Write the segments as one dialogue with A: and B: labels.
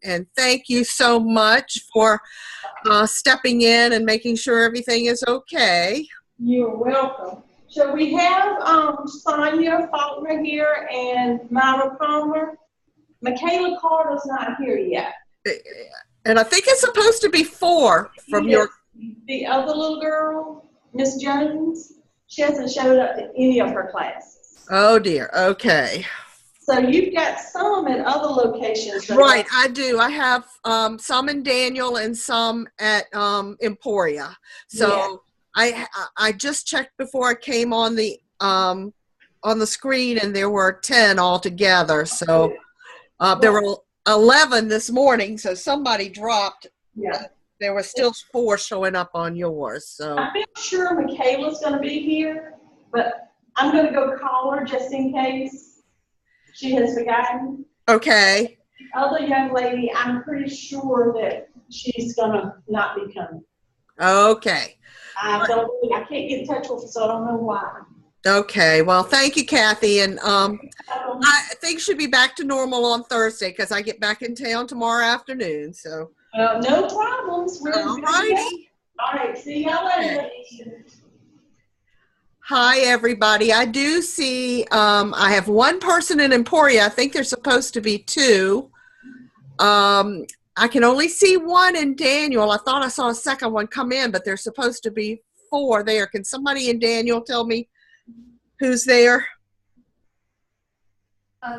A: and thank you so much for stepping in and making sure everything is okay.
B: You're welcome. So we have Sonia Faulkner here and Myra Palmer. Michaela Carter's not here yet.
A: And I think it's supposed to be 4 from your...
B: The other little girl, Miss Jones, she hasn't showed up to any of her classes.
A: Oh dear, okay.
B: So you've got some at other locations.
A: Right, I do. I have some in Daniel and some at Emporia. So yeah. I just checked before I came on the screen, and there were 10 altogether. So there were 11 this morning. So somebody dropped.
B: Yeah.
A: There were still 4 showing up on yours. So
B: I'm not sure Michaela's going to be here, but I'm going to go call her just in case she has forgotten. Okay. The other young lady, I'm pretty sure that she's going to not be coming.
A: Okay.
B: I can't get in touch with her, so I don't know why.
A: Okay. Well, thank you, Kathy. And I think she'll be back to normal on Thursday because I get back in town tomorrow afternoon. So.
B: No problems.
A: All righty.
B: All right. See y'all later.
A: Hi, everybody. I do see I have 1 person in Emporia. I think there's supposed to be 2. I can only see 1 in Daniel. I thought I saw a second one come in, but there's supposed to be 4 there. Can somebody in Daniel tell me who's there?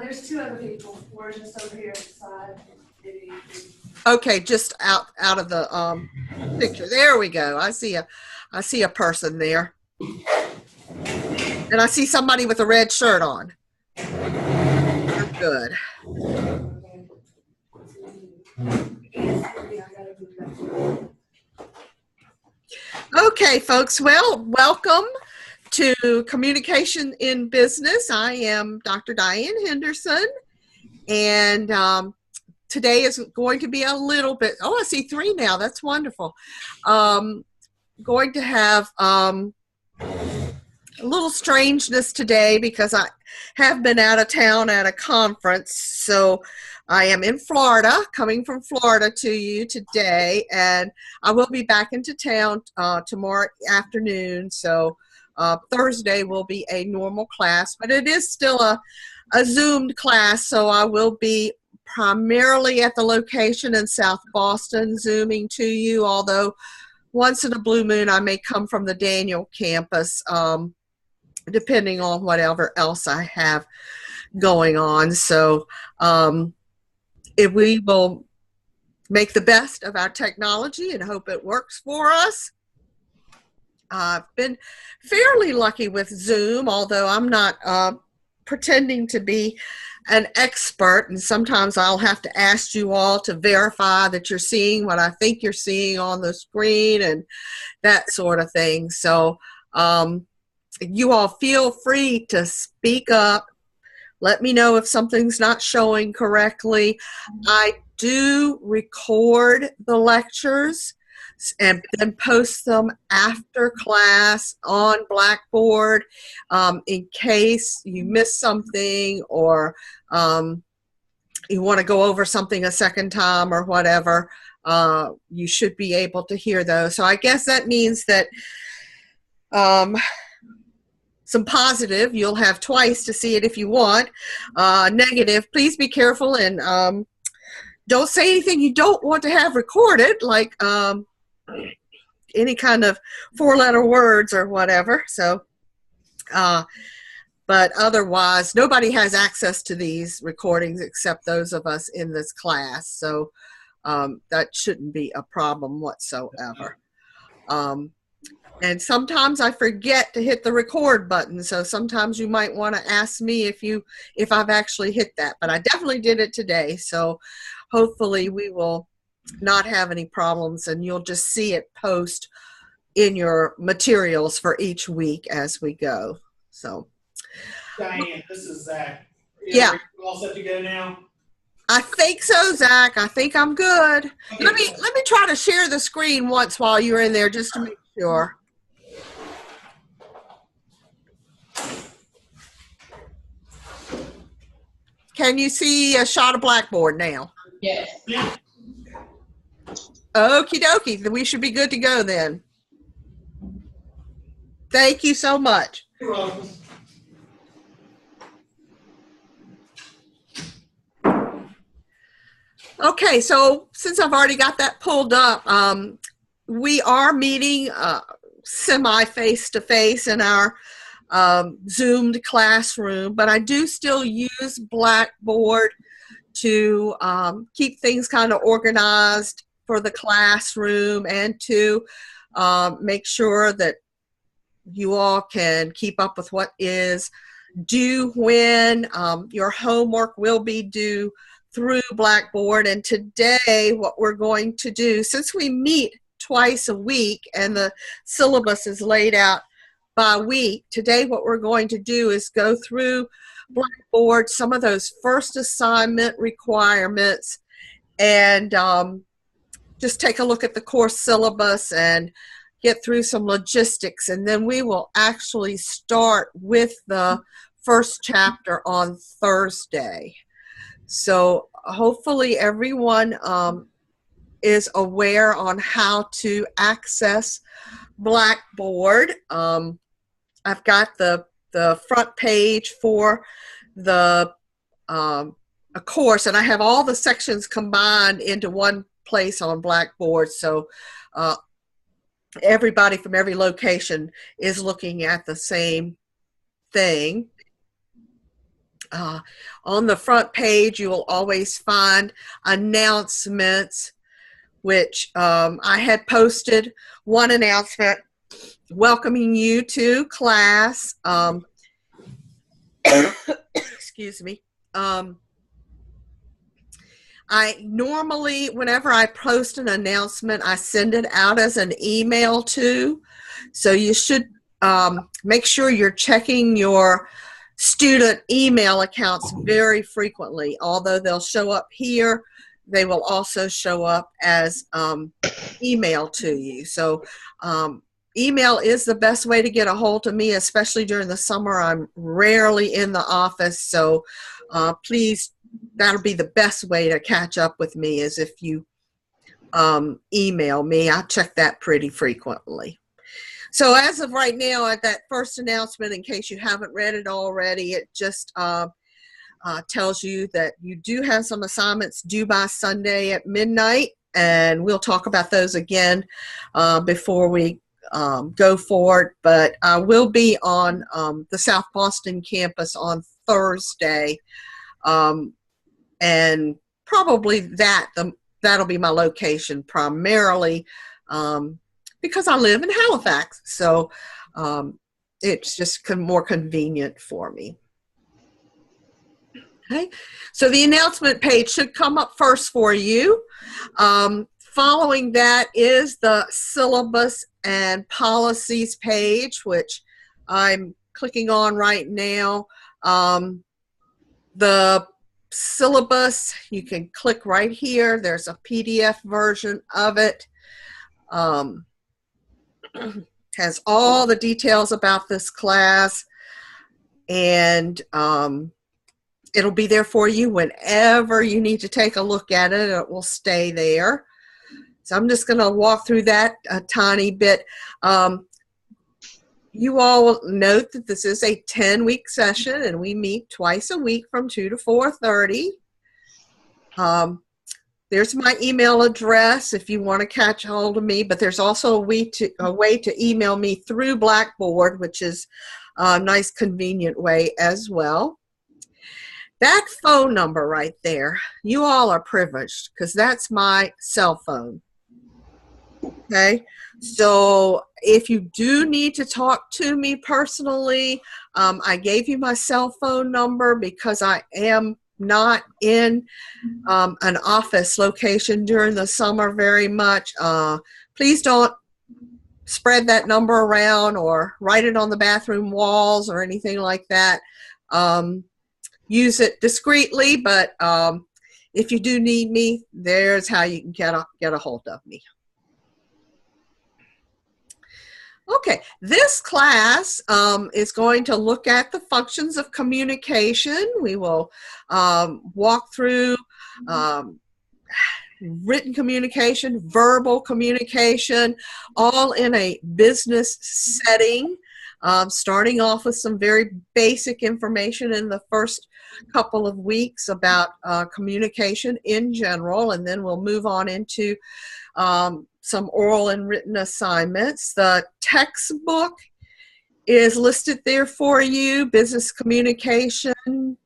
C: There's 2 other people. We're just over here at the side.
A: Okay, just out of the picture. There we go. I see a person there. And I see somebody with a red shirt on. Good. Okay, folks. Well, welcome to Communication in Business. I am Dr. Diane Henderson. And today is going to be a little bit, I see 3 now. That's wonderful. Going to have a little strangeness today because I have been out of town at a conference. So I am in Florida, coming from Florida to you today, and I will be back into town tomorrow afternoon. So Thursday will be a normal class, but it is still a Zoomed class, so I will be primarily at the location in South Boston, Zooming to you, although once in a blue moon I may come from the Daniel campus, depending on whatever else I have going on. So if we will make the best of our technology and hope it works for us. I've been fairly lucky with Zoom, although I'm not pretending to be an expert, and sometimes I'll have to ask you all to verify that you're seeing what I think you're seeing on the screen and that sort of thing. So you all feel free to speak up. Let me know if something's not showing correctly. I do record the lectures and then post them after class on Blackboard in case you miss something or you want to go over something a second time or whatever. You should be able to hear those. So I guess that means that some positive, you'll have twice to see it if you want. Negative, please be careful and don't say anything you don't want to have recorded, like any kind of 4-letter words or whatever. So, but otherwise, nobody has access to these recordings except those of us in this class. So that shouldn't be a problem whatsoever. And sometimes I forget to hit the record button. So sometimes you might want to ask me if I've actually hit that, but I definitely did it today. So hopefully we will not have any problems and you'll just see it post in your materials for each week as we go. So
D: Diane, this is Zach.
A: Yeah.
D: You all set to go now?
A: I think so, Zach. I think I'm good.
D: Okay.
A: Let me try to share the screen once while you're in there just to make sure. Can you see a shot of Blackboard now?
B: Yes.
D: Yeah.
A: Okie dokie. Then we should be good to go then. Thank you so much.
D: You're welcome.
A: Okay, so since I've already got that pulled up, we are meeting semi face-to-face in our Zoomed classroom, but I do still use Blackboard to keep things kind of organized for the classroom and to make sure that you all can keep up with what is due when. Your homework will be due through Blackboard. And today what we're going to do, since we meet twice a week and the syllabus is laid out by week, today what we're going to do is go through Blackboard, some of those first assignment requirements, and just take a look at the course syllabus and get through some logistics. And then we will actually start with the first chapter on Thursday. So hopefully everyone is aware on how to access Blackboard. I've got the front page for the a course, and I have all the sections combined into one place on Blackboard, so everybody from every location is looking at the same thing. On the front page, you will always find announcements, which I had posted one announcement welcoming you to class. Excuse me. I normally, whenever I post an announcement, I send it out as an email too. So you should make sure you're checking your student email accounts very frequently. Although they'll show up here, they will also show up as email to you. So email is the best way to get a hold of me, especially during the summer. I'm rarely in the office, so please, that'll be the best way to catch up with me is if you email me. I check that pretty frequently. So as of right now, at that first announcement, in case you haven't read it already, it just tells you that you do have some assignments due by Sunday at midnight, and we'll talk about those again before we go forward. But I will be on the South Boston campus on Thursday, and probably that'll be my location primarily, because I live in Halifax, so it's just more convenient for me. Okay, so the announcement page should come up first for you. Following that is the syllabus and policies page, which I'm clicking on right now. The syllabus, you can click right here. There's a PDF version of it. Has all the details about this class, and it'll be there for you whenever you need to take a look at it. It will stay there. So I'm just going to walk through that a tiny bit. You all will note that this is a 10-week session, and we meet twice a week from 2 to 4:30. There's my email address if you want to catch hold of me, but there's also a way to email me through Blackboard, which is a nice, convenient way as well. That phone number right there, you all are privileged because that's my cell phone. Okay, so if you do need to talk to me personally, I gave you my cell phone number because I am not in an office location during the summer very much. Please don't spread that number around or write it on the bathroom walls or anything like that. Use it discreetly, but if you do need me, there's how you can get a hold of me. Okay, this class is going to look at the functions of communication. We will walk through written communication, verbal communication, all in a business setting. Starting off with some very basic information in the first couple of weeks about communication in general, and then we'll move on into some oral and written assignments. The textbook is listed there for you, Business Communication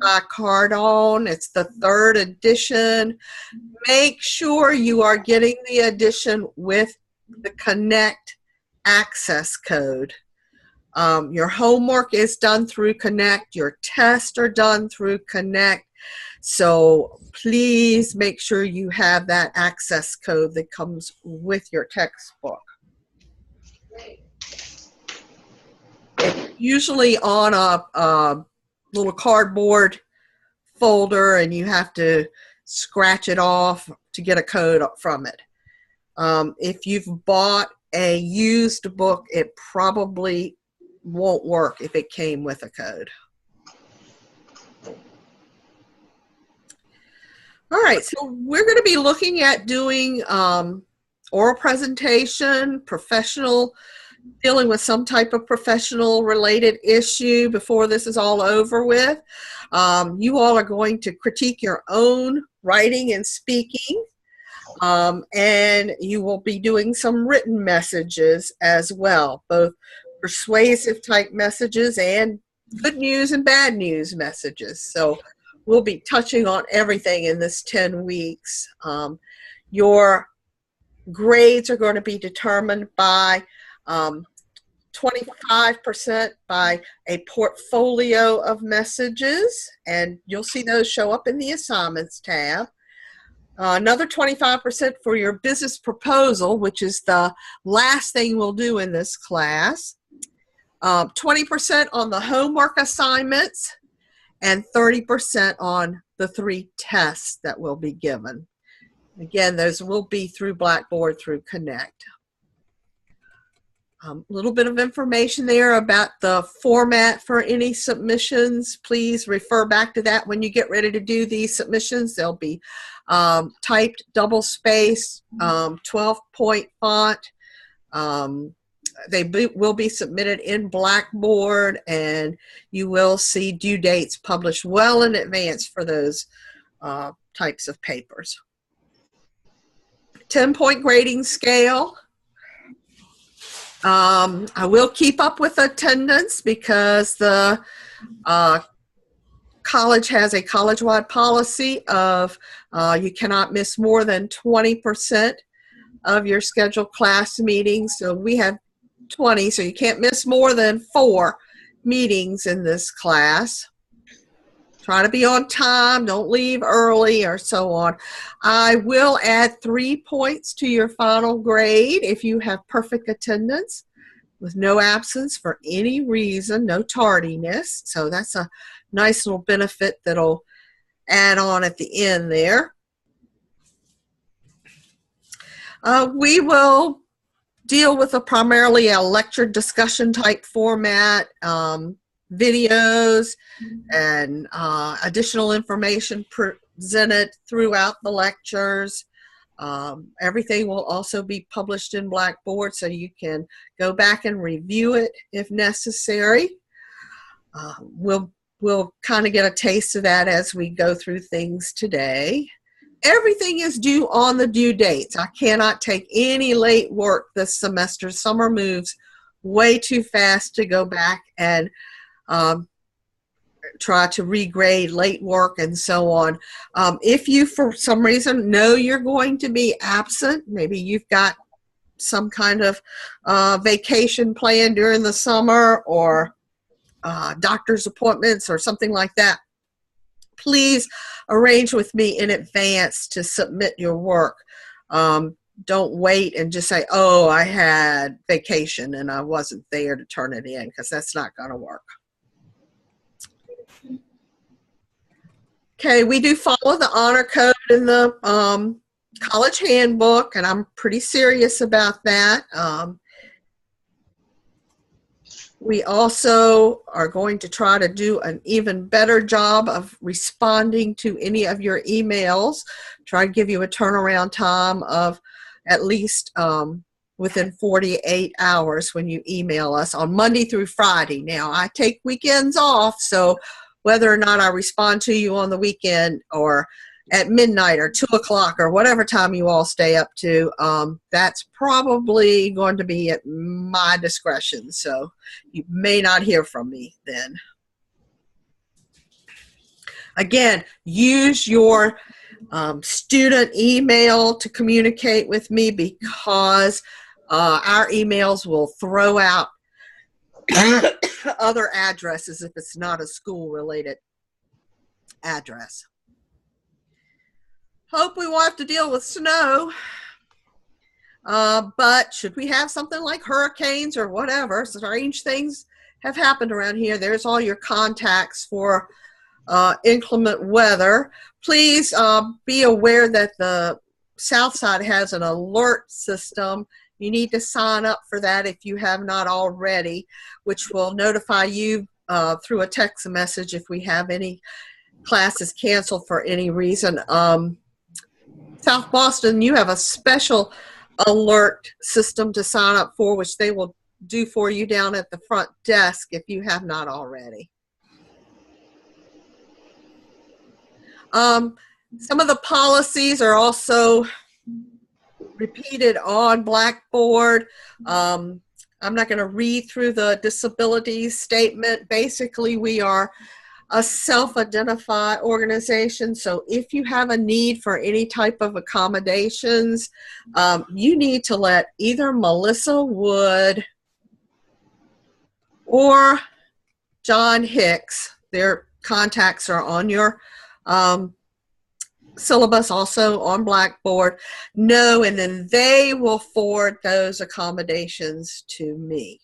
A: by Cardone. It's the 3rd edition. Make sure you are getting the edition with the Connect access code. Your homework is done through Connect. Your tests are done through Connect. So please make sure you have that access code that comes with your textbook. It's usually on a little cardboard folder, and you have to scratch it off to get a code from it. If you've bought a used book, it probably won't work if it came with a code. All right, so we're going to be looking at doing oral presentation, dealing with some type of professional related issue before this is all over with. You all are going to critique your own writing and speaking, and you will be doing some written messages as well, both persuasive type messages and good news and bad news messages. So we'll be touching on everything in this 10 weeks. Your grades are going to be determined by 25% by a portfolio of messages, and you'll see those show up in the assignments tab. Another 25% for your business proposal, which is the last thing we'll do in this class. 20% on the homework assignments, and 30% on the 3 tests that will be given. Again, those will be through Blackboard, through Connect. A little bit of information there about the format for any submissions. Please refer back to that when you get ready to do these submissions. They'll be typed double-spaced, 12-point font. They will be submitted in Blackboard, and you will see due dates published well in advance for those types of papers. 10-point grading scale. I will keep up with attendance because the college has a college-wide policy of you cannot miss more than 20% of your scheduled class meetings. So we have 20, so you can't miss more than 4 meetings in this class. Try to be on time, don't leave early, or so on. I will add 3 points to your final grade if you have perfect attendance with no absence for any reason, no tardiness. So that's a nice little benefit that'll add on at the end there. We will deal with primarily a lecture discussion type format, videos and additional information presented throughout the lectures. Everything will also be published in Blackboard, so you can go back and review it if necessary. We'll kind of get a taste of that as we go through things today. Everything is due on the due dates. I cannot take any late work this semester. Summer moves way too fast to go back and try to regrade late work and so on. If you, for some reason, know you're going to be absent, maybe you've got some kind of vacation planned during the summer, or doctor's appointments or something like that, please arrange with me in advance to submit your work. Don't wait and just say, oh, I had vacation and I wasn't there to turn it in, because that's not going to work. Okay, we do follow the honor code in the college handbook, and I'm pretty serious about that. We also are going to try to do an even better job of responding to any of your emails. Try to give you a turnaround time of at least within 48 hours when you email us on Monday through Friday. Now, I take weekends off, so whether or not I respond to you on the weekend or at midnight or 2 o'clock or whatever time you all stay up to, that's probably going to be at my discretion. So you may not hear from me then. Again, use your student email to communicate with me, because our emails will throw out other addresses if it's not a school-related address. Hope we won't have to deal with snow, but should we have something like hurricanes or whatever, strange things have happened around here. There's all your contacts for inclement weather. Please be aware that the South Side has an alert system. You need to sign up for that if you have not already, which will notify you through a text message if we have any classes canceled for any reason. South Boston, you have a special alert system to sign up for, which they will do for you down at the front desk if you have not already. Some of the policies are also repeated on Blackboard. I'm not going to read through the disability statement. Basically, we are a self-identified organization, so if you have a need for any type of accommodations, you need to let either Melissa Wood or John Hicks, their contacts are on your syllabus, also on Blackboard, know, and then they will forward those accommodations to me.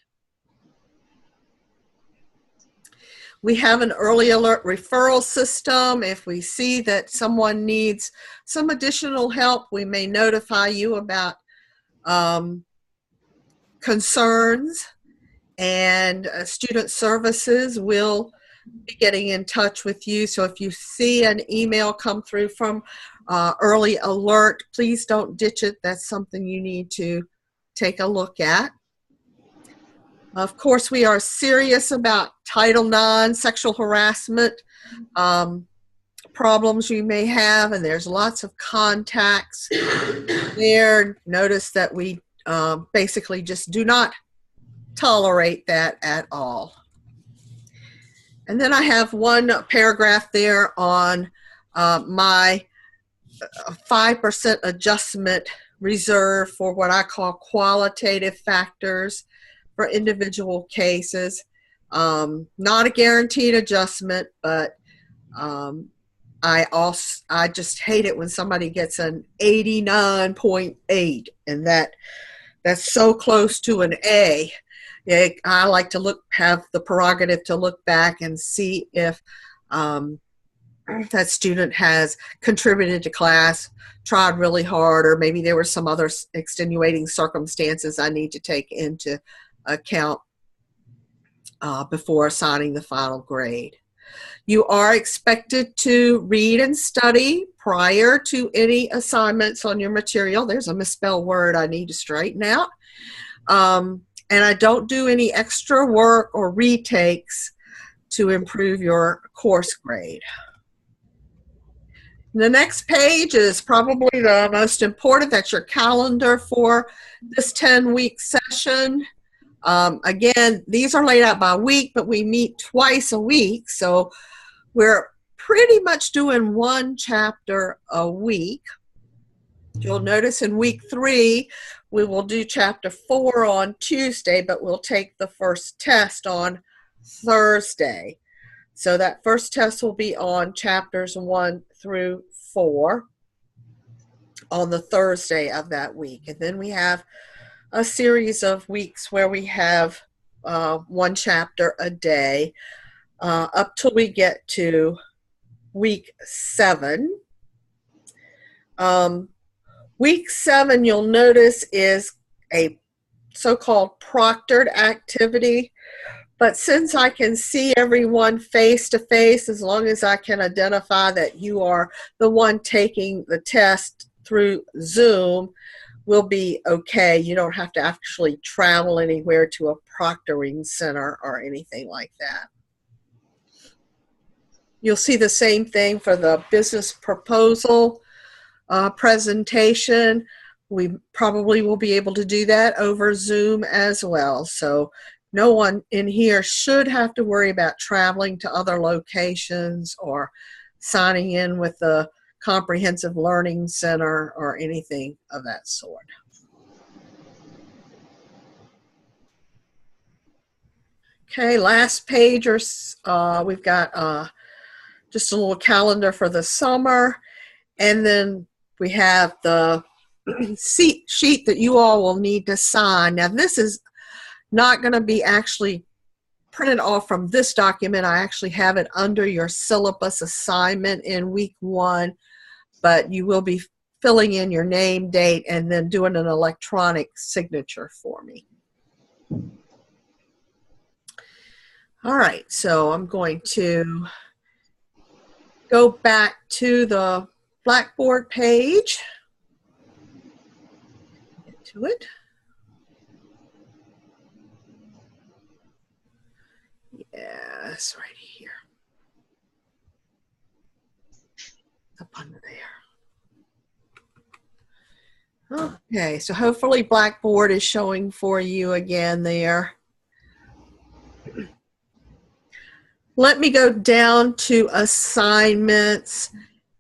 A: We have an early alert referral system. If we see that someone needs some additional help, we may notify you about concerns, and student services will be getting in touch with you. So if you see an email come through from early alert, please don't ditch it. That's something you need to take a look at. Of course, we are serious about Title IX, sexual harassment problems you may have, and there's lots of contacts there. Notice that we basically just do not tolerate that at all. And then I have one paragraph there on my 5% adjustment reserve for what I call qualitative factors for individual cases. Not a guaranteed adjustment, but I just hate it when somebody gets an 89.8, and that's so close to an A. I like to have the prerogative to look back and see if that student has contributed to class, tried really hard, or maybe there were some other extenuating circumstances I need to take into account before assigning the final grade. You are expected to read and study prior to any assignments on your material. There's a misspelled word I need to straighten out. And I don't do any extra work or retakes to improve your course grade. The next page is probably the most important. That's your calendar for this 10-week session. Again, these are laid out by week, but we meet twice a week, so we're pretty much doing one chapter a week. You'll notice in week 3, we will do chapter 4 on Tuesday, but we'll take the first test on Thursday. So that first test will be on chapters 1 through 4 on the Thursday of that week. And then we have a series of weeks where we have one chapter a day up till we get to week 7. Week 7, you'll notice, is a so-called proctored activity. But since I can see everyone face to face, as long as I can identify that you are the one taking the test through Zoom, we'll be okay. You don't have to actually travel anywhere to a proctoring center or anything like that. You'll see the same thing for the business proposal presentation. We probably will be able to do that over Zoom as well. So no one in here should have to worry about traveling to other locations or signing in with the Comprehensive Learning Center or anything of that sort. Okay, last page, we've got just a little calendar for the summer, and then we have the sheet that you all will need to sign. Now, this is not going to be actually printed off from this document. I actually have it under your syllabus assignment in week 1, but you will be filling in your name, date, and then doing an electronic signature for me. All right, so I'm going to go back to the Blackboard page. Get to it. Yes, right here. Up under there. Okay, so hopefully Blackboard is showing for you again there. Let me go down to assignments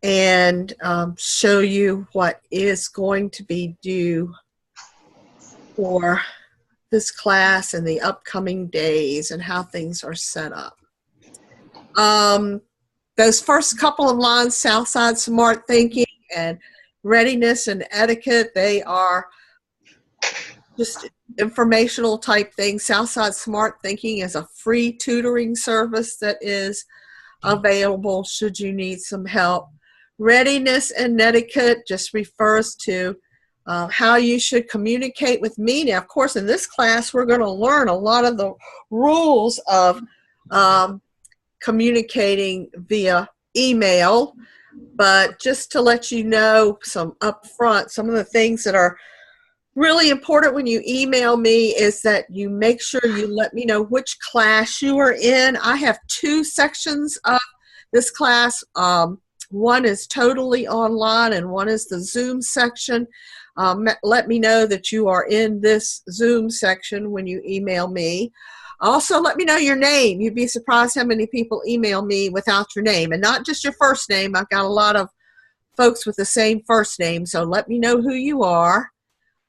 A: and show you what is going to be due for this class and the upcoming days and how things are set up. Those first couple of lines, Southside Smart Thinking and Readiness and Etiquette, they are just informational type things. Southside Smart Thinking is a free tutoring service that is available should you need some help. Readiness and Etiquette just refers to how you should communicate with me. Now, of course, in this class, we're going to learn a lot of the rules of communicating via email, but just to let you know some upfront, some of the things that are really important when you email me is that you make sure you let me know which class you are in. I have 2 sections of this class. One is totally online and one is the Zoom section. Let me know that you are in this Zoom section when you email me. Also, let me know your name. You'd be surprised how many people email me without your name, and not just your first name. I've got a lot of folks with the same first name, so let me know who you are.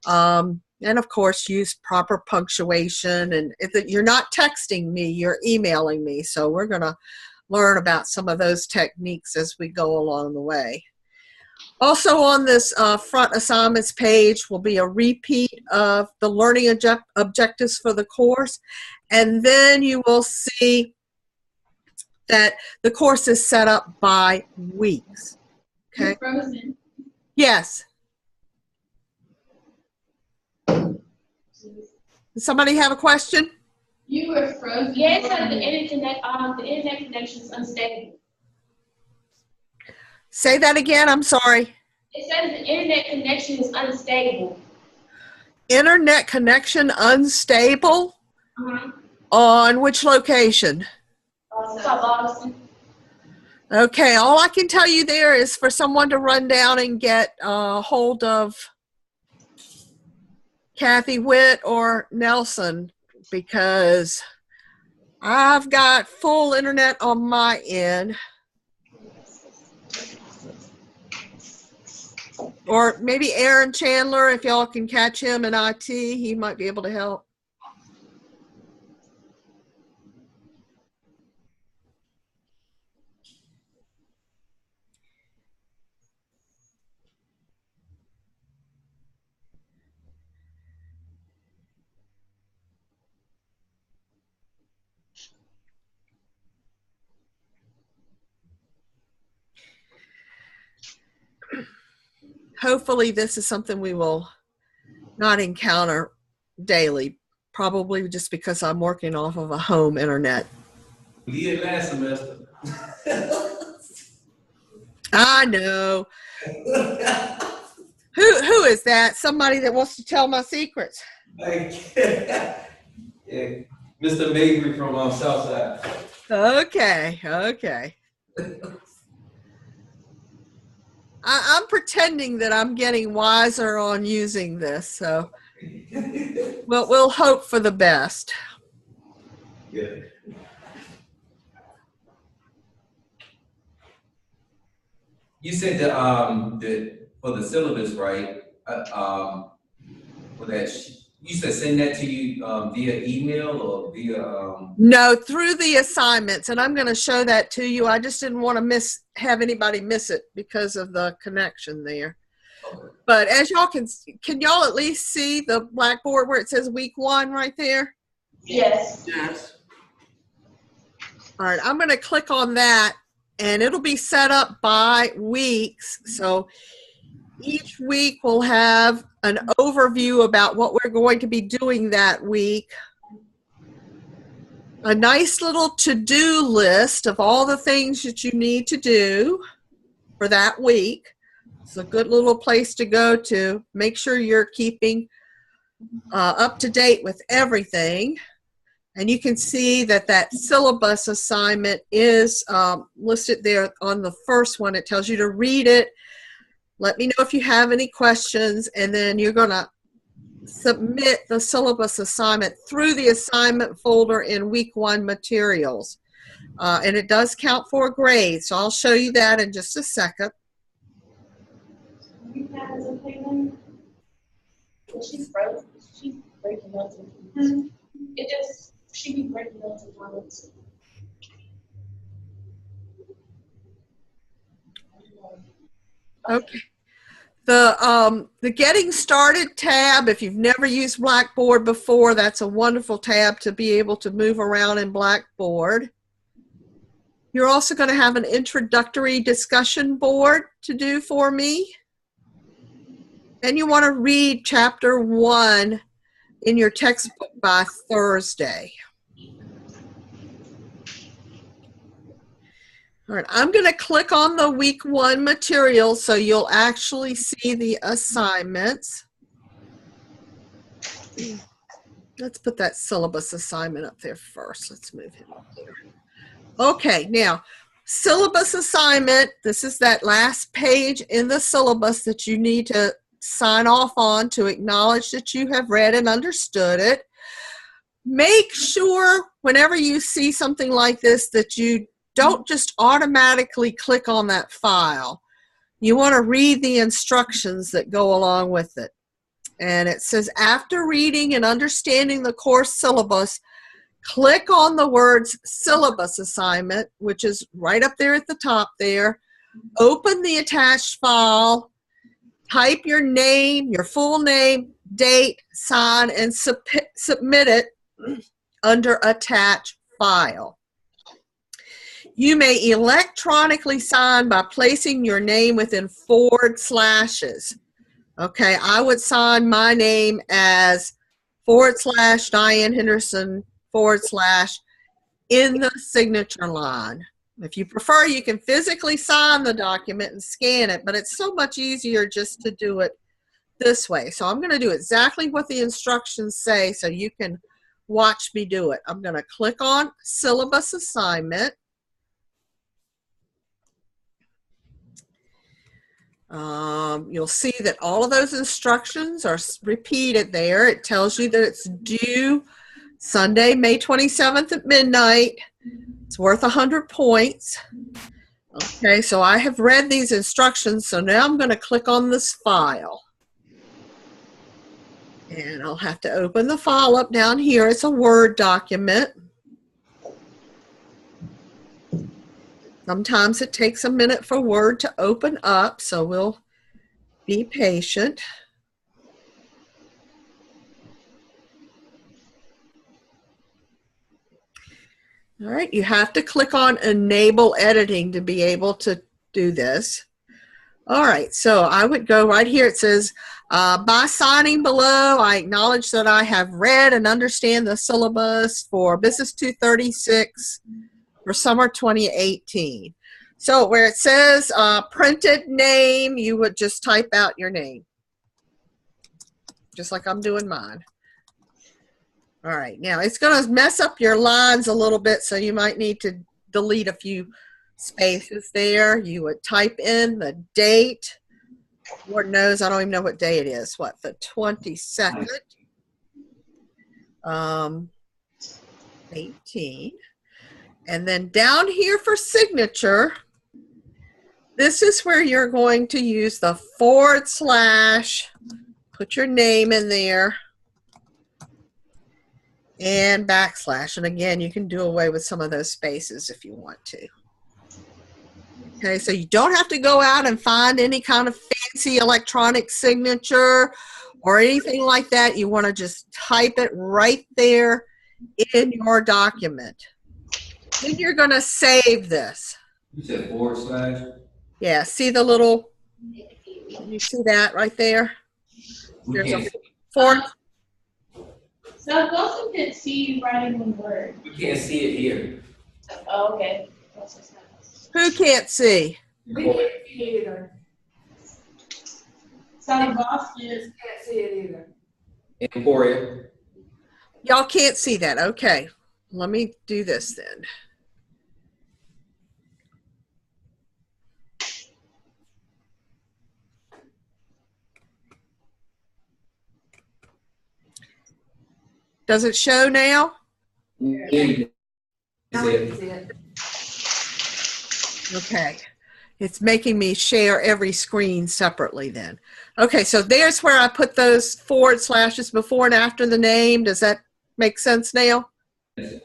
A: And of course, use proper punctuation. And if you're not texting me, you're emailing me. So we're going to learn about some of those techniques as we go along the way. Also on this front assignments page will be a repeat of the learning objectives for the course. And then you will see that the course is set up by weeks. Okay.
B: Frozen.
A: Yes. Does somebody have a question?
B: You were frozen. Yes, the internet connection is unstable.
A: Say that again, I'm sorry.
B: It says the internet connection is unstable.
A: Internet connection unstable? On which location?
B: Boston.
A: Okay, all I can tell you there is for someone to run down and get hold of Kathy Witt or Nelson, because I've got full internet on my end. Or maybe Aaron Chandler, if y'all can catch him in IT, he might be able to help. Hopefully this is something we will not encounter daily, probably just because I'm working off of a home internet.
E: We did last semester.
A: I know. Who is that? Somebody that wants to tell my secrets.
E: Like, yeah, Mr. Mabry from Southside.
A: Okay. I'm pretending that I'm getting wiser on using this, so we'll hope for the best.
E: Yeah. You said that for the syllabus, right? For that, you said send that to you via email or via.
A: No, through the assignments, and I'm going to show that to you. I just didn't want to have anybody miss it because of the connection there.
E: Okay.
A: But as y'all can y'all at least see the Blackboard where it says week 1 right there?
B: Yes.
E: Yes.
A: All right, I'm going to click on that, and it'll be set up by weeks. So each week we'll have an overview about what we're going to be doing that week. A nice little to-do list of all the things that you need to do for that week. It's a good little place to go to. Make sure you're keeping up to date with everything. And you can see that that syllabus assignment is listed there on the first one. It tells you to read it. Let me know if you have any questions, and then you're going to submit the syllabus assignment through the assignment folder in week 1 materials. And it does count for a grade, so I'll show you that in just a second.
B: She's breaking up sometimes. It just, she be breaking up sometimes.
A: Okay. The Getting Started tab, if you've never used Blackboard before, that's a wonderful tab to be able to move around in Blackboard. You're also going to have an introductory discussion board to do for me. And you want to read chapter 1 in your textbook by Thursday. All right, I'm going to click on the week 1 material so you'll actually see the assignments. Let's put that syllabus assignment up there first. Let's move him up there. Okay, now, syllabus assignment, this is that last page in the syllabus that you need to sign off on to acknowledge that you have read and understood it. Make sure whenever you see something like this that you don't just automatically click on that file. You want to read the instructions that go along with it. And it says, after reading and understanding the course syllabus, click on the words syllabus assignment, which is right up there at the top there. Open the attached file, type your name, your full name, date, sign, and submit it under attach file. You may electronically sign by placing your name within forward slashes. Okay, I would sign my name as / Diane Henderson / in the signature line. If you prefer, you can physically sign the document and scan it, but it's so much easier just to do it this way. So I'm going to do exactly what the instructions say so you can watch me do it. I'm going to click on syllabus assignment. You'll see that all of those instructions are repeated there. It tells you that it's due Sunday, May 27th at midnight. It's worth 100 points. Okay, so I have read these instructions, so now I'm going to click on this file. And I'll have to open the file up down here. It's a Word document. Sometimes it takes a minute for Word to open up, so we'll be patient. All right, you have to click on Enable Editing to be able to do this. All right, so I would go right here. It says, by signing below, I acknowledge that I have read and understand the syllabus for Business 236 for summer 2018. So where it says printed name, you would just type out your name, just like I'm doing mine. All right, now it's going to mess up your lines a little bit, so you might need to delete a few spaces there. You would type in the date. Lord knows, I don't even know what day it is. What, the 22nd? 18. And then down here for signature, this is where you're going to use the /, put your name in there, and /. And again, you can do away with some of those spaces if you want to. Okay, so you don't have to go out and find any kind of fancy electronic signature or anything like that. You want to just type it right there in your document. Then you're going to save this.
E: You said /?
A: Yeah, see the little, you see that right there? There's a forward.
B: So Wilson could see you writing one word.
E: We can't see it here.
B: Oh, okay.
A: Who can't see?
C: We can't see it either.
B: So boss
C: Just can't see it either.
E: Emporia.
A: Y'all can't see that. Okay. Let me do this then. Does it show now?
E: Yeah.
C: Now we can see it.
A: Okay. It's making me share every screen separately then. Okay, so there's where I put those /s before and after the name. Does that make sense now?
E: Yes.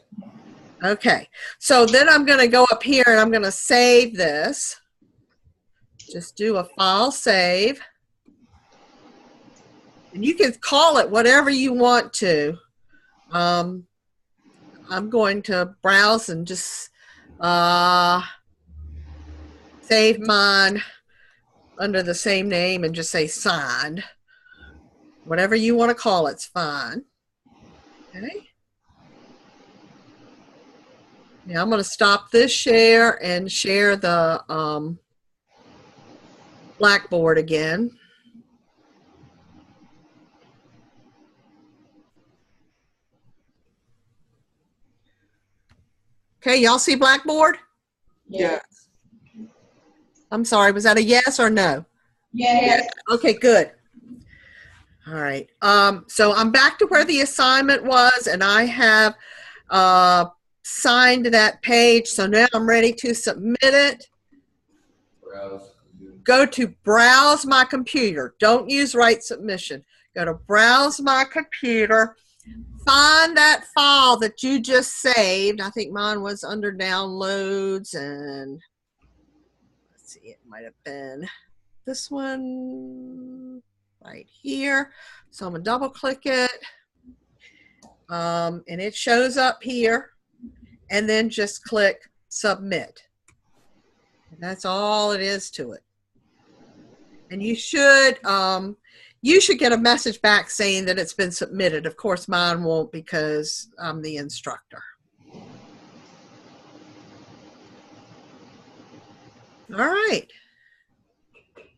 A: Okay, so then I'm going to go up here and I'm going to save this. Just do a file save. And you can call it whatever you want to. I'm going to browse and just save mine under the same name and just say signed. Whatever you want to call it's fine. Okay. Now I'm going to stop this share and share the Blackboard again. Okay, y'all see Blackboard?
B: Yeah.
A: I'm sorry, was that a yes or no?
B: Yes.
A: Okay, good. All right. So I'm back to where the assignment was, and I have signed that page. So now I'm ready to submit it.
E: Browse.
A: Go to Browse My Computer. Don't use Write Submission. Go to Browse My Computer. Find that file that you just saved. I think mine was under Downloads, and let's see, it might have been this one right here. So I'm gonna double click it, and it shows up here, and then just click Submit. And that's all it is to it. And you should get a message back saying that it's been submitted. Of course, mine won't because I'm the instructor. All right.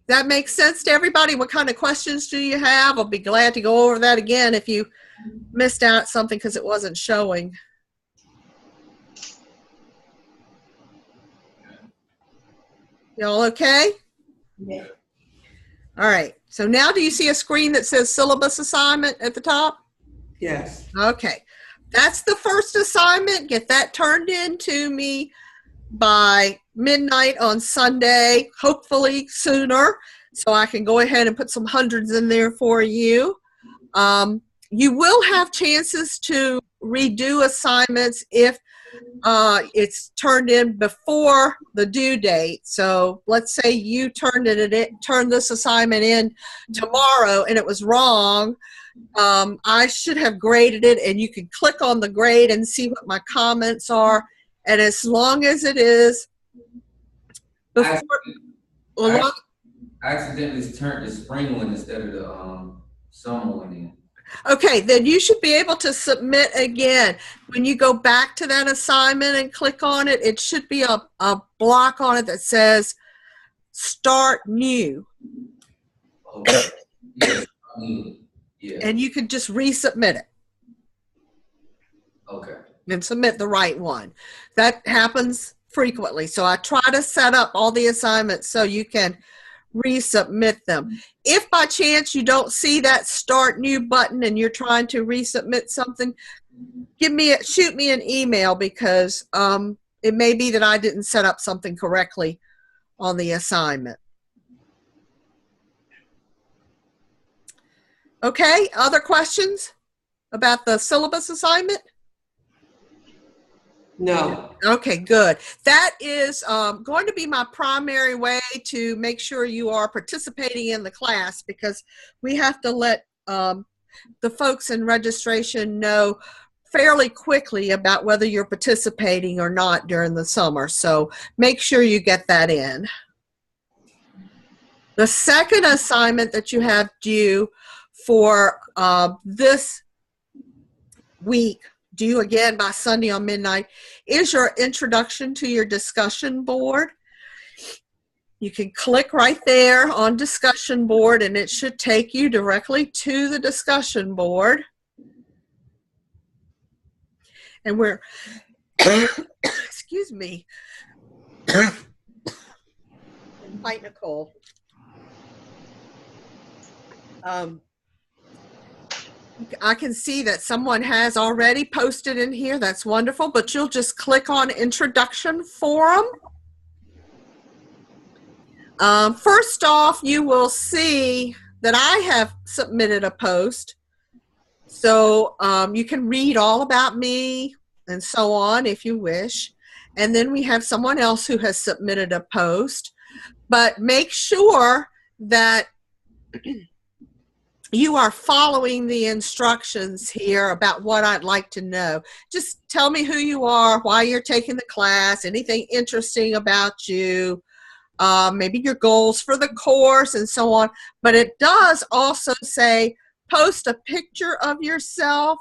A: That makes sense to everybody? What kind of questions do you have? I'll be glad to go over that again if you missed out something because it wasn't showing. Y'all okay?
B: Yeah.
A: All right. So now do you see a screen that says syllabus assignment at the top?
F: Yes.
A: Okay. That's the first assignment. Get that turned in to me by midnight on Sunday, hopefully sooner, so I can go ahead and put some hundreds in there for you. You will have chances to redo assignments if it's turned in before the due date. So let's say you turned this assignment in tomorrow and it was wrong. I should have graded it, and you can click on the grade and see what my comments are. And as long as it is before,
E: I accidentally turned the spring one instead of the summer one in.
A: Okay, then you should be able to submit again. When you go back to that assignment and click on it, it should be a block on it that says Start New.
E: Okay. Yes. Yeah.
A: And you can just resubmit it.
E: Okay.
A: And submit the right one. That happens frequently. So I try to set up all the assignments so you can resubmit them. If by chance you don't see that Start New button and you're trying to resubmit something, shoot me an email, because it may be that I didn't set up something correctly on the assignment. Okay, other questions about the syllabus assignment?
F: No.
A: Okay, good. That is going to be my primary way to make sure you are participating in the class, because we have to let the folks in registration know fairly quickly about whether you're participating or not during the summer. So make sure you get that in. The second assignment that you have due for this week, due again by Sunday on midnight, is your introduction to your discussion board. You can click right there on discussion board and it should take you directly to the discussion board. And we're, excuse me, fighting a cold. I can see that someone has already posted in here. That's wonderful, but you'll just click on Introduction Forum. First off, you will see that I have submitted a post. So you can read all about me and so on if you wish. And then we have someone else who has submitted a post. But make sure that you are following the instructions here about what I'd like to know. Just tell me who you are, why you're taking the class, anything interesting about you, maybe your goals for the course and so on. But it does also say post a picture of yourself.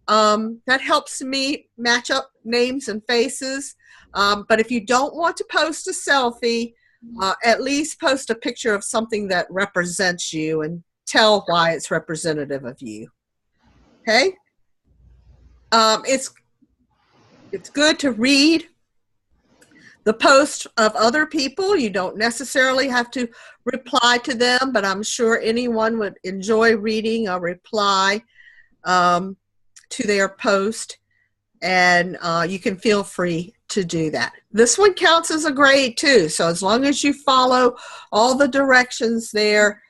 A: That helps me match up names and faces. But if you don't want to post a selfie, at least post a picture of something that represents you and tell why it's representative of you. Okay? It's good to read the posts of other people. You don't necessarily have to reply to them, but I'm sure anyone would enjoy reading a reply to their post, and you can feel free to do that. This one counts as a grade too, so as long as you follow all the directions there,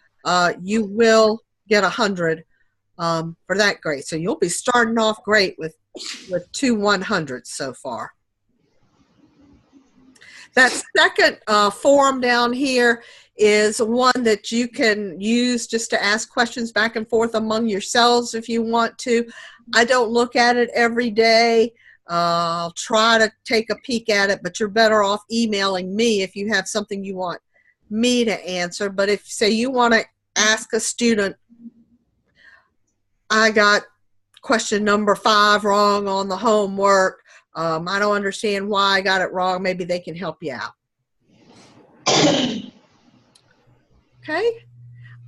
A: you will get 100 for that grade. So you'll be starting off great with 2 100s so far. That second forum down here is one that you can use just to ask questions back and forth among yourselves if you want to. I don't look at it every day. I'll try to take a peek at it, but you're better off emailing me if you have something you want me to answer. But if, say, you want to ask a student, I got question number 5 wrong on the homework, I don't understand why I got it wrong, maybe they can help you out. Okay,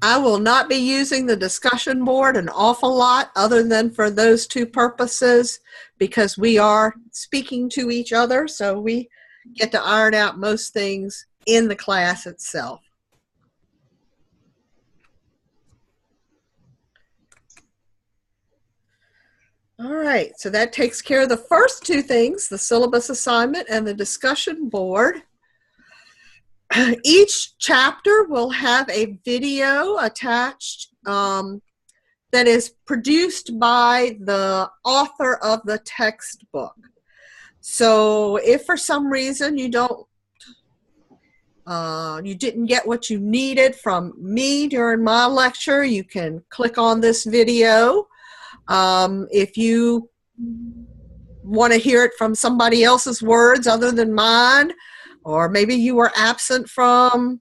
A: I will not be using the discussion board an awful lot other than for those 2 purposes, because we are speaking to each other, so we get to iron out most things in the class itself. All right, so that takes care of the first 2 things, the syllabus assignment and the discussion board. Each chapter will have a video attached that is produced by the author of the textbook. So if for some reason you didn't get what you needed from me during my lecture, you can click on this video. If you want to hear it from somebody else's words other than mine, or maybe you were absent from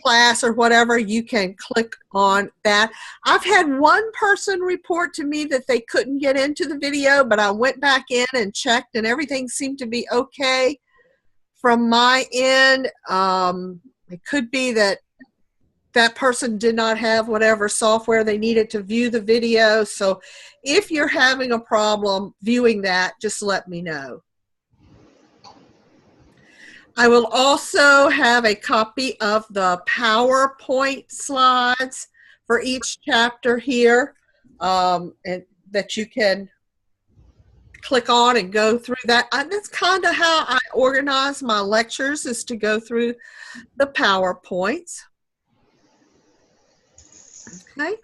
A: class or whatever, you can click on that. I've had one person report to me that they couldn't get into the video, but I went back in and checked and everything seemed to be okay from my end. It could be that that person did not have whatever software they needed to view the video. So if you're having a problem viewing that, just let me know. I will also have a copy of the PowerPoint slides for each chapter here, and that you can click on and go through that. And that's kind of how I organize my lectures, is to go through the PowerPoints. Okay.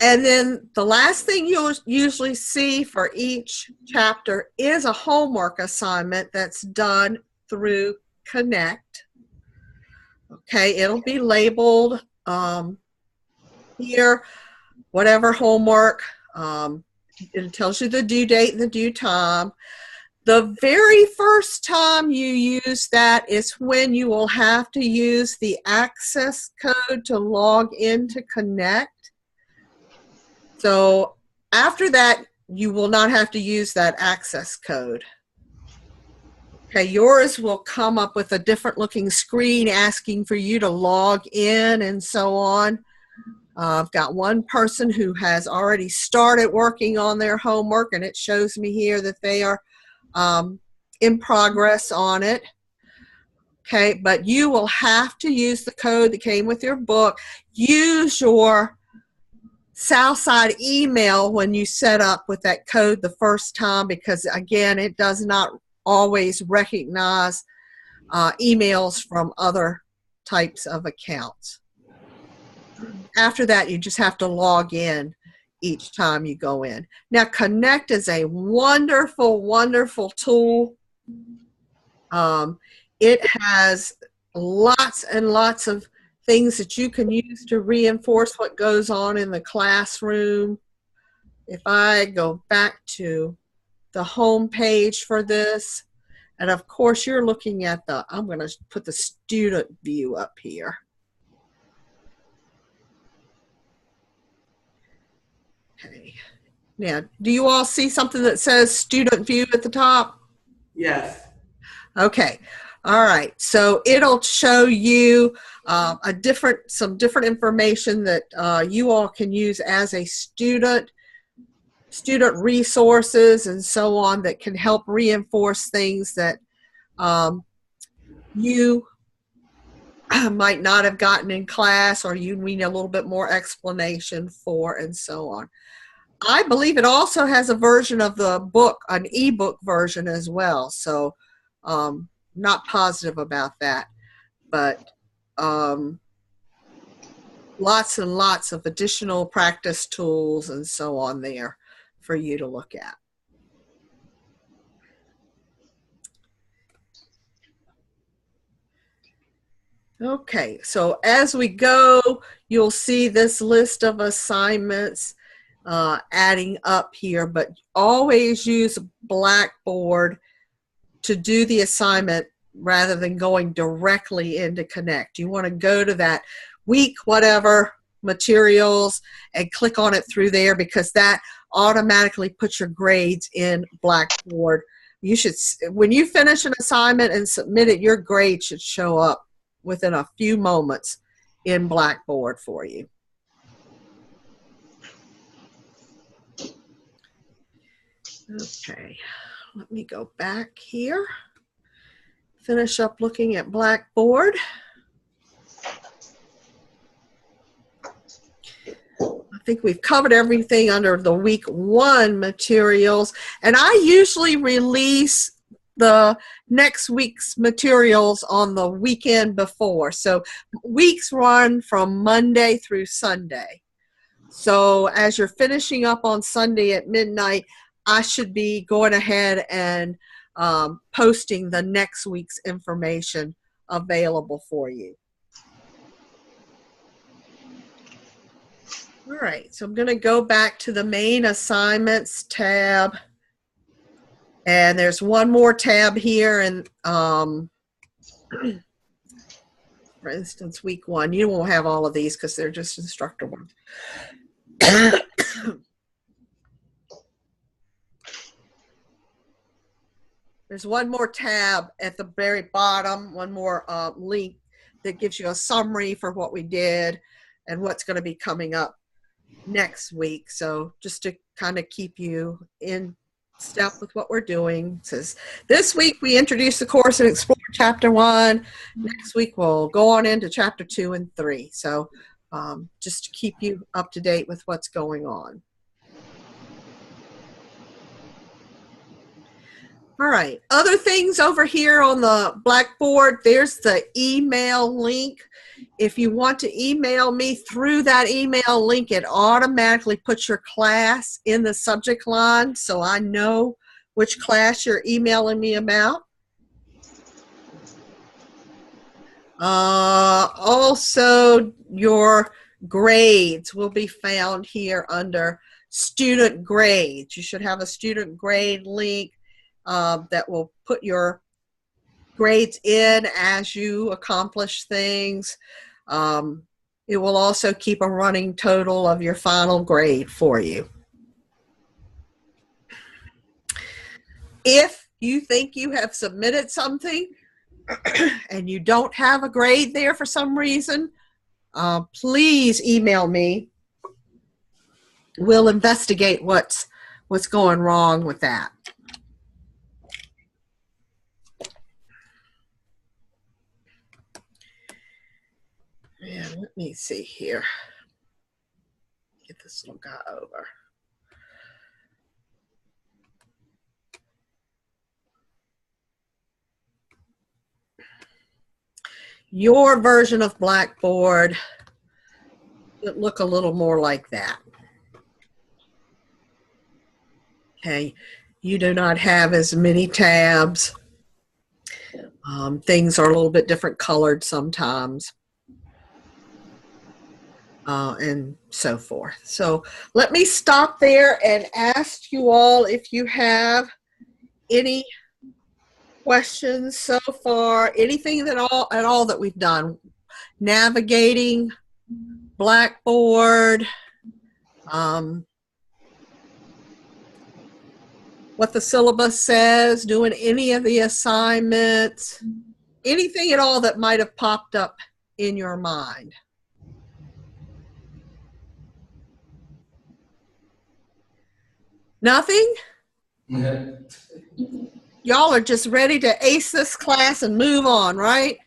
A: And then the last thing you'll usually see for each chapter is a homework assignment that's done through Connect. Okay, it'll be labeled here, whatever homework. It tells you the due date and the due time. The very first time you use that is when you will have to use the access code to log into Connect. So after that, you will not have to use that access code. Okay, yours will come up with a different looking screen asking for you to log in and so on. I've got one person who has already started working on their homework, and it shows me here that they are in progress on it. Okay, but you will have to use the code that came with your book. Use your Southside email when you set up with that code the first time, because again, it does not always recognize emails from other types of accounts. After that, you just have to log in each time you go in. Now, Connect is a wonderful, wonderful tool. It has lots and lots of things that you can use to reinforce what goes on in the classroom. If I go back to the home page for this, and of course you're looking at the, I'm going to put the student view up here. Okay. Now, do you all see something that says student view at the top?
D: Yes.
A: Okay. All right. So it'll show you some different information that you all can use as a student resources and so on that can help reinforce things that you might not have gotten in class, or you need a little bit more explanation for, and so on. I believe it also has a version of the book, an ebook version as well. So not positive about that, but lots and lots of additional practice tools and so on there for you to look at. Okay, so as we go, you'll see this list of assignments adding up here, but always use Blackboard to do the assignment rather than going directly into Connect. You want to go to that week whatever materials and click on it through there, because that automatically puts your grades in Blackboard. You should, when you finish an assignment and submit it, your grade should show up within a few moments in Blackboard for you. Okay, let me go back here. Finish up looking at Blackboard. I think we've covered everything under the week 1 materials, and I usually release the next week's materials on the weekend before. So weeks run from Monday through Sunday. So as you're finishing up on Sunday at midnight, I should be going ahead and posting the next week's information available for you. All right, so I'm going to go back to the main assignments tab. And there's one more tab here, and for For instance, week 1, you won't have all of these because they're just instructor ones. There's one more tab at the very bottom, one more link that gives you a summary for what we did and what's going to be coming up next week. So just to kind of keep you in step with what we're doing. It says this week we introduce the course and explore chapter 1. Next week we'll go on into chapter 2 and 3. So just to keep you up to date with what's going on. All right, other things over here on the Blackboard, there's the email link. If you want to email me through that email link, it automatically puts your class in the subject line so I know which class you're emailing me about. Also, your grades will be found here under student grades. You should have a student grade link that will put your grades in as you accomplish things. It will also keep a running total of your final grade for you. If you think you have submitted something and you don't have a grade there for some reason, please email me. We'll investigate what's going wrong with that. Yeah, let me see here. Get this little guy over. Your version of Blackboard would look a little more like that. Okay, you do not have as many tabs. Things are a little bit different colored sometimes. And so forth. So let me stop there and ask you all if you have any questions so far, anything at all that we've done. Navigating, Blackboard, what the syllabus says, doing any of the assignments, anything at all that might have popped up in your mind. Nothing? Y'all are just ready to ace this class and move on, right?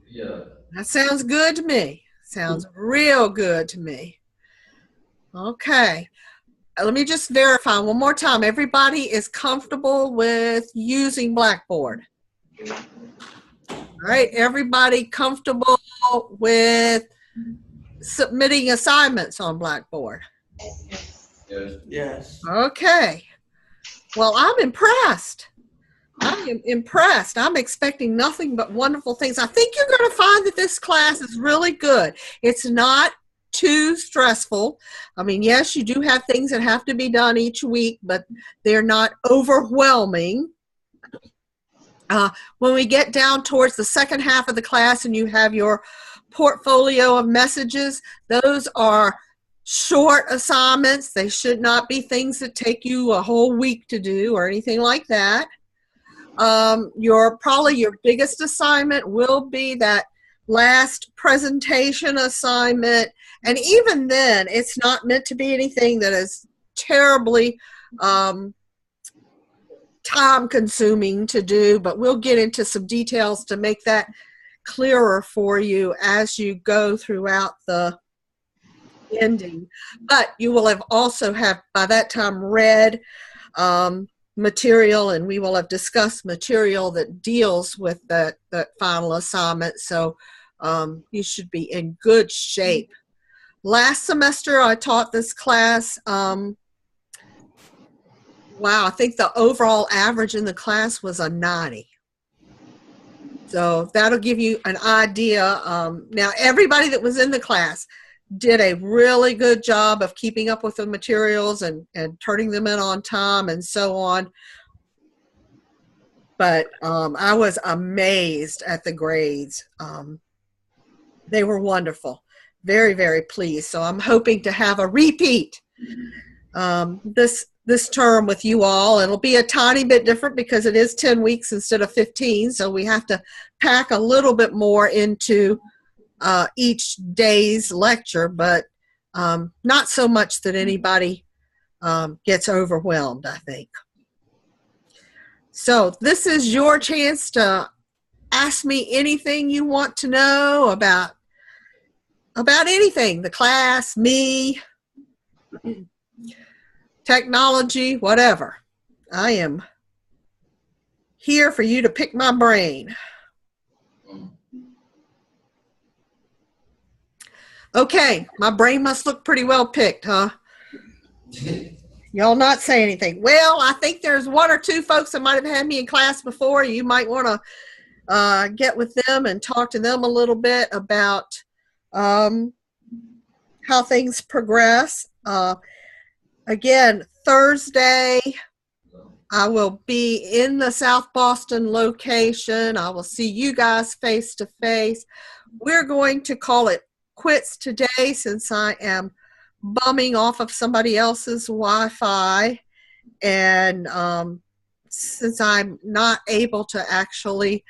E: Yeah.
A: That sounds good to me. Sounds real good to me. Okay. Let me just verify one more time. Everybody is comfortable with using Blackboard? All right. Everybody comfortable with submitting assignments on Blackboard?
D: Yes.
A: Okay. Well, I'm impressed. I am impressed. I'm expecting nothing but wonderful things. I think you're going to find that this class is really good. It's not too stressful. I mean, yes, you do have things that have to be done each week, but they're not overwhelming. When we get down towards the second half of the class and you have your portfolio of messages, those are short assignments. They should not be things that take you a whole week to do or anything like that. Probably your biggest assignment will be that last presentation assignment. And even then, it's not meant to be anything that is terribly time-consuming to do, but we'll get into some details to make that clearer for you as you go throughout the ending. But you will have also have by that time read material, and we will have discussed material that deals with that final assignment. So you should be in good shape. Last semester I taught this class. Wow, I think the overall average in the class was a 90. So that'll give you an idea. Now, everybody that was in the class did a really good job of keeping up with the materials and turning them in on time and so on. But I was amazed at the grades. They were wonderful. Very, very pleased. So I'm hoping to have a repeat this term with you all. It'll be a tiny bit different because it is 10 weeks instead of 15. So we have to pack a little bit more into each day's lecture, but not so much that anybody gets overwhelmed, I think. So this is your chance to ask me anything you want to know about anything, the class, me, technology, whatever. I am here for you to pick my brain. Okay, my brain must look pretty well picked, huh? Y'all not say anything. Well, I think there's one or two folks that might have had me in class before. You might want to get with them and talk to them a little bit about how things progress. Again, Thursday, I will be in the South Boston location. I will see you guys face to face. We're going to call it quits today since I am bumming off of somebody else's Wi-Fi, and since I'm not able to actually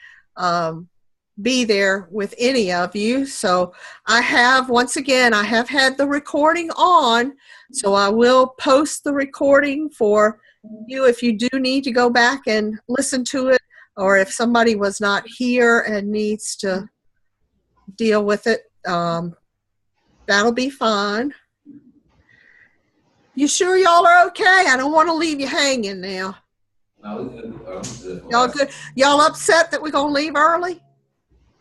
A: be there with any of you. So I have, once again, I have had the recording on, so I will post the recording for you if you do need to go back and listen to it, or if somebody was not here and needs to deal with it, that'll be fine. You sure y'all are okay? I don't want to leave you hanging now.
E: No, we good.
A: Y'all good? Y'all upset that we're going to leave early?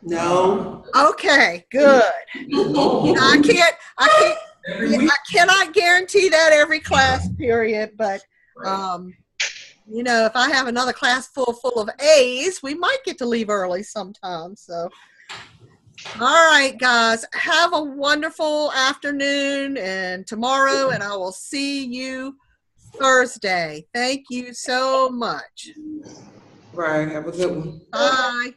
F: No.
A: Okay, good. I cannot guarantee that every class period, but you know, if I have another class full of A's, we might get to leave early sometimes. So, all right, guys, have a wonderful afternoon and tomorrow, and I will see you Thursday. Thank you so much.
F: Right. Have a good one.
A: Bye.